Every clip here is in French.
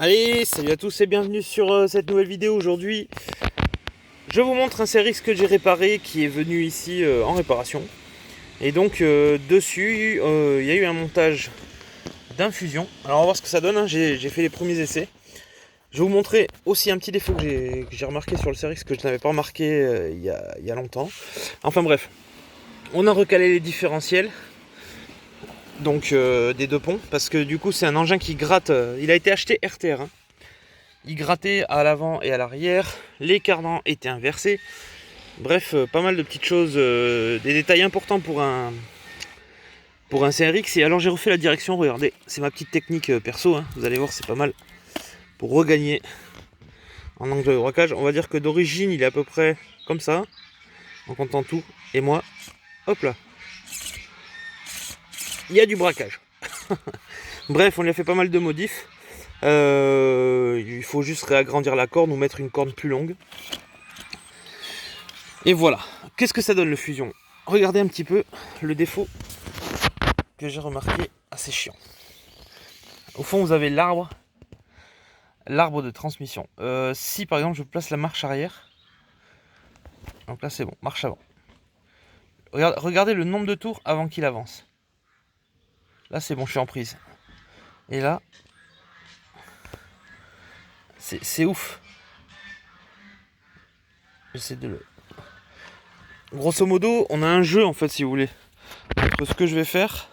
Allez, salut à tous et bienvenue sur cette nouvelle vidéo. Aujourd'hui, je vous montre un CRX que j'ai réparé qui est venu ici en réparation. Et donc dessus, il y a eu un montage d'infusion. Alors on va voir ce que ça donne, hein. J'ai fait les premiers essais. Je vais vous montrer aussi un petit défaut que j'ai remarqué sur le CRX que je n'avais pas remarqué il y a longtemps. Enfin bref, on a recalé les différentiels. Donc des deux ponts, parce que du coup c'est un engin qui gratte, il a été acheté RTR, hein. Il grattait à l'avant et à l'arrière, les cardans étaient inversés. Bref, pas mal de petites choses, des détails importants pour un CRX. Et alors j'ai refait la direction, regardez, c'est ma petite technique perso, hein. Vous allez voir, c'est pas mal pour regagner en angle de braquage. On va dire que d'origine il est à peu près comme ça, en comptant tout. Et moi, hop là, il y a du braquage. Bref, on lui a fait pas mal de modifs. Il faut juste réagrandir la corne ou mettre une corne plus longue. Et voilà. Qu'est-ce que ça donne le fusion? Regardez un petit peu le défaut que j'ai remarqué assez chiant. Au fond, vous avez l'arbre de transmission. Si par exemple je place la marche arrière, donc là c'est bon, marche avant. Regardez le nombre de tours avant qu'il avance. Là c'est bon, je suis en prise. Et là, c'est ouf. J'essaie de le... Grosso modo, on a un jeu en fait, si vous voulez, entre ce que je vais faire.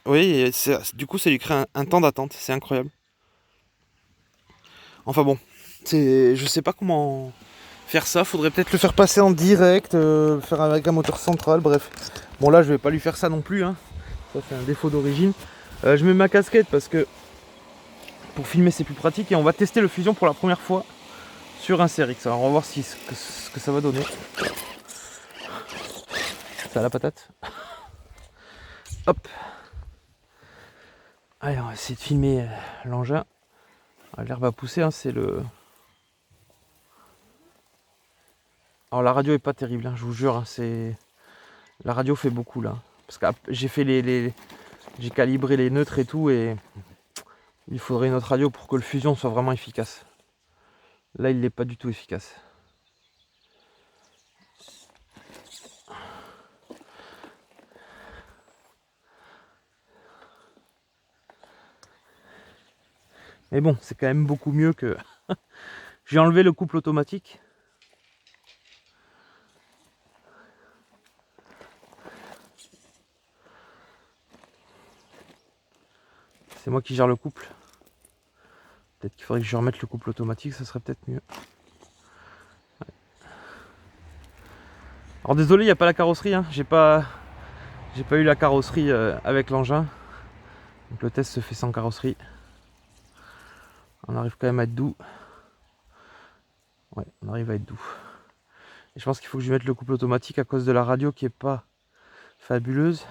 Oui, du coup ça lui crée un temps d'attente, c'est incroyable. Enfin bon, je sais pas comment faire ça, faudrait peut-être le faire passer en direct, faire avec un moteur central, bref. Bon là je vais pas lui faire ça non plus, hein. Ça c'est un défaut d'origine. Je mets ma casquette parce que pour filmer c'est plus pratique et on va tester le fusion pour la première fois sur un CRX. Alors on va voir ce que ça va donner. Ça a la patate. Hop. Allez, on va essayer de filmer l'engin. L'herbe a poussé, hein, c'est le... Alors la radio est pas terrible, hein, je vous jure, hein, la radio fait beaucoup là. Parce que j'ai fait j'ai calibré les neutres et tout et il faudrait une autre radio pour que le fusion soit vraiment efficace. Là il n'est pas du tout efficace. Mais bon, c'est quand même beaucoup mieux que... J'ai enlevé le couple automatique. C'est moi qui gère le couple. Peut-être qu'il faudrait que je remette le couple automatique, ça serait peut-être mieux. Ouais. Alors désolé, il n'y a pas la carrosserie, hein. J'ai pas eu la carrosserie avec l'engin. Donc le test se fait sans carrosserie. On arrive quand même à être doux. Ouais, on arrive à être doux. Et je pense qu'il faut que je mette le couple automatique à cause de la radio qui est pas fabuleuse.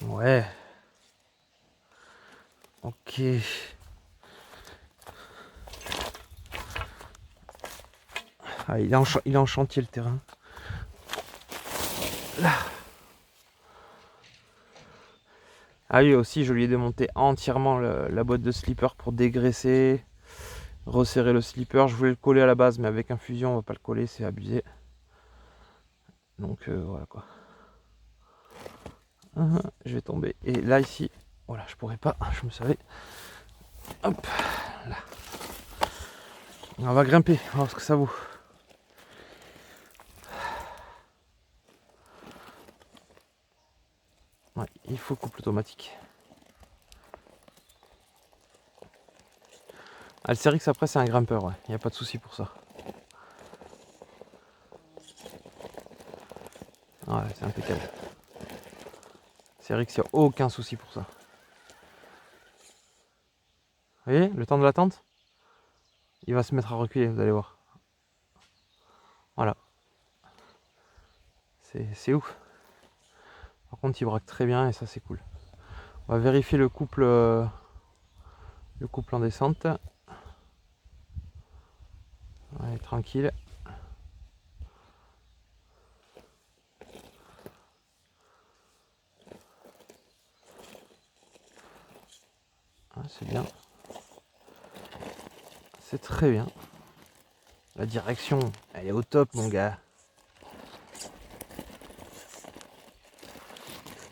Ouais. Ok. Ah, il est en chantier le terrain. Là. Ah oui, aussi je lui ai démonté entièrement la boîte de slipper pour dégraisser, resserrer le slipper. Je voulais le coller à la base, mais avec infusion on va pas le coller, c'est abusé. Donc voilà quoi. Je vais tomber. Et là ici, voilà, je pourrais pas, je me savais. Hop, là. On va grimper, on va voir ce que ça vaut. Ouais, il faut couple automatique. Ah, le CRX après c'est un grimpeur, ouais, il n'y a pas de souci pour ça. Ouais, c'est impeccable. CRX, il n'y a aucun souci pour ça. Vous voyez, le temps de l'attente, il va se mettre à reculer, vous allez voir. Voilà. C'est ouf. Par contre, il braque très bien et ça, c'est cool. On va vérifier le couple en descente. Allez, tranquille. c'est bien. C'est très bien. La direction, elle est au top, mon gars.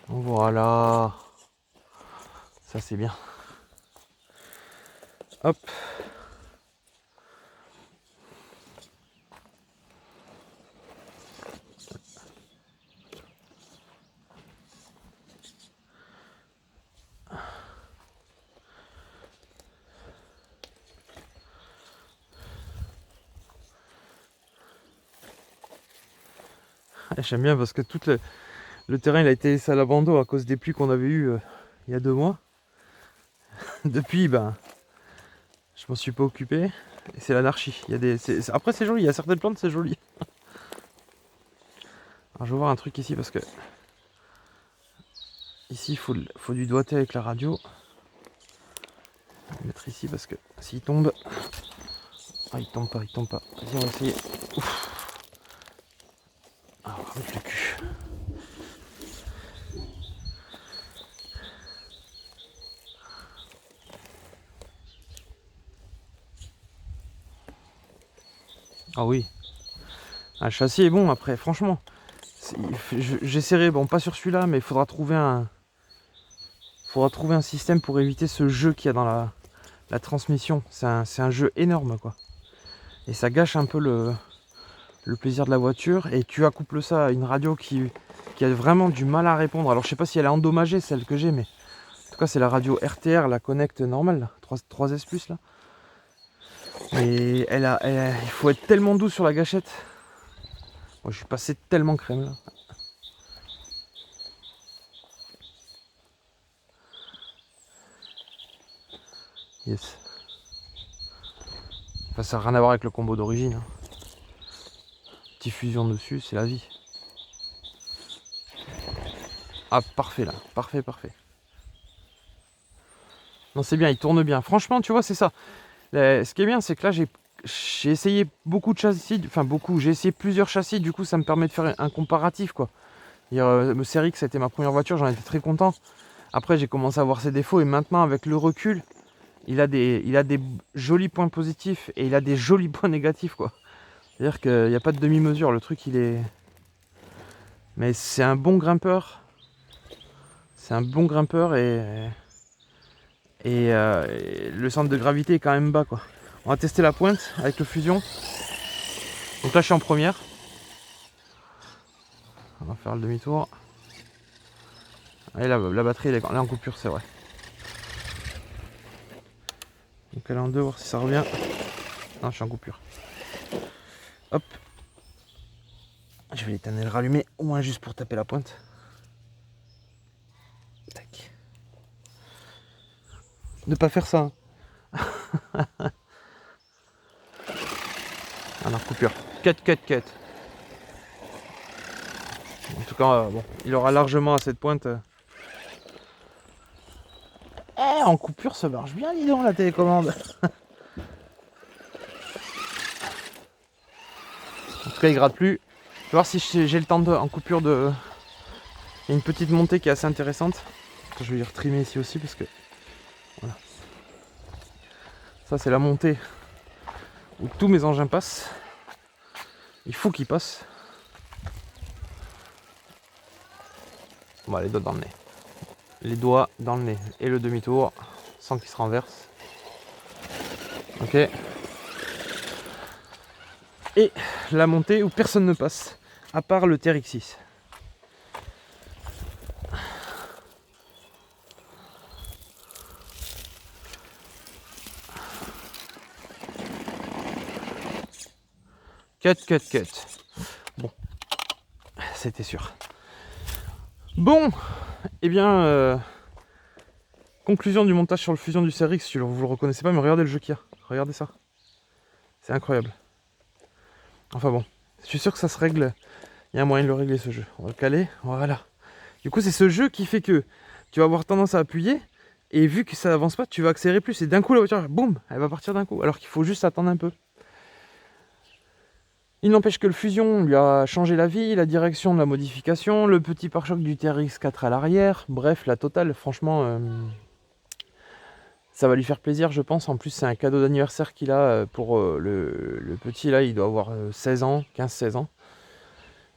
Voilà. Ça, c'est bien. Hop. J'aime bien parce que tout le terrain il a été laissé à l'abandon à cause des pluies qu'on avait eues il y a 2 mois. Depuis, ben, je m'en suis pas occupé. Et c'est l'anarchie. Après, c'est joli. Il y a certaines plantes, c'est joli. Alors, je vais voir un truc ici parce que ici, il faut du doigté avec la radio. Je vais le mettre ici parce que s'il tombe. Ah, il tombe pas, il tombe pas. Vas-y, on va essayer. Ouf. Ah, on va remettre le cul. Ah oui. Ah, le châssis est bon après, franchement. J'essaierai, bon pas sur celui-là, mais il faudra trouver un système pour éviter ce jeu qu'il y a dans la transmission. C'est un jeu énorme quoi. Et ça gâche un peu le plaisir de la voiture. Et tu accouples ça à une radio qui a vraiment du mal à répondre. Alors je sais pas si elle est endommagée celle que j'ai, mais en tout cas c'est la radio RTR, la Connect normale, là, 3S Plus là. Et il faut être tellement doux sur la gâchette. Moi je suis passé tellement crème là. Yes. Enfin, ça n'a rien à voir avec le combo d'origine. Hein. Diffusion dessus, c'est la vie. Ah, parfait là. Parfait, parfait. Non, c'est bien, il tourne bien. Franchement, tu vois, c'est ça. Ce qui est bien, c'est que là, j'ai essayé beaucoup de châssis. Enfin, beaucoup. J'ai essayé plusieurs châssis. Du coup, ça me permet de faire un comparatif, quoi. Le CRX, ça a été ma première voiture. J'en étais très content. Après, j'ai commencé à voir ses défauts. Et maintenant, avec le recul, il a des jolis points positifs. Et il a des jolis points négatifs, quoi. C'est-à-dire qu'il n'y a pas de demi-mesure. Le truc, il est... Mais c'est un bon grimpeur. C'est un bon grimpeur et le centre de gravité est quand même bas quoi. On va tester la pointe avec le fusion. Donc là je suis en première. On va faire le demi-tour. Allez, la batterie elle est en coupure, c'est vrai. Donc elle est en deux, voir si ça revient. Non, je suis en coupure. Hop. Je vais l'éteindre et le rallumer au moins juste pour taper la pointe. Tac. Ne pas faire ça. Hein. Alors coupure. Cut. En tout cas, bon, il aura largement à cette pointe. En coupure, ça marche bien, dis donc, la télécommande. En tout cas, il gratte plus. Je vais voir si j'ai le temps en coupure de... Il y a une petite montée qui est assez intéressante. Je vais y retrimer ici aussi parce que... Voilà. Ça, c'est la montée où tous mes engins passent. Il faut qu'ils passent. Bon, les doigts dans le nez. Les doigts dans le nez. Et le demi-tour sans qu'il se renverse. Ok. Et la montée où personne ne passe, à part le TRX6. Cut. Bon, c'était sûr. Bon, eh bien, conclusion du montage sur le fusion du CRX. Si vous le reconnaissez pas, mais regardez le jeu qu'il y a. Regardez ça. C'est incroyable. Enfin bon, je suis sûr que ça se règle. Il y a un moyen de le régler ce jeu. On va le caler. Voilà. Du coup, c'est ce jeu qui fait que tu vas avoir tendance à appuyer. Et vu que ça n'avance pas, tu vas accélérer plus. Et d'un coup, la voiture, boum, elle va partir d'un coup. Alors qu'il faut juste attendre un peu. Il n'empêche que le fusion lui a changé la vie, la direction de la modification, le petit pare-choc du TRX4 à l'arrière. Bref, la totale, franchement, Ça va lui faire plaisir, je pense. En plus, c'est un cadeau d'anniversaire qu'il a pour le petit. Là, il doit avoir 16 ans, 15-16 ans.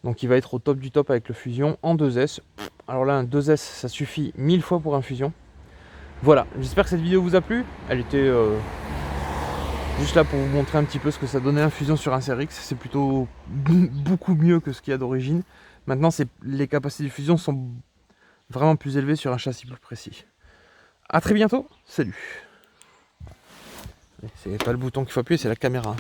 Donc il va être au top du top avec le Fusion en 2S. Alors là, un 2S, ça suffit 1000 fois pour un Fusion. Voilà, j'espère que cette vidéo vous a plu. Elle était juste là pour vous montrer un petit peu ce que ça donnait un Fusion sur un CRX. C'est plutôt beaucoup mieux que ce qu'il y a d'origine. Maintenant, les capacités de Fusion sont vraiment plus élevées sur un châssis plus précis. A très bientôt, salut. C'est pas le bouton qu'il faut appuyer, c'est la caméra.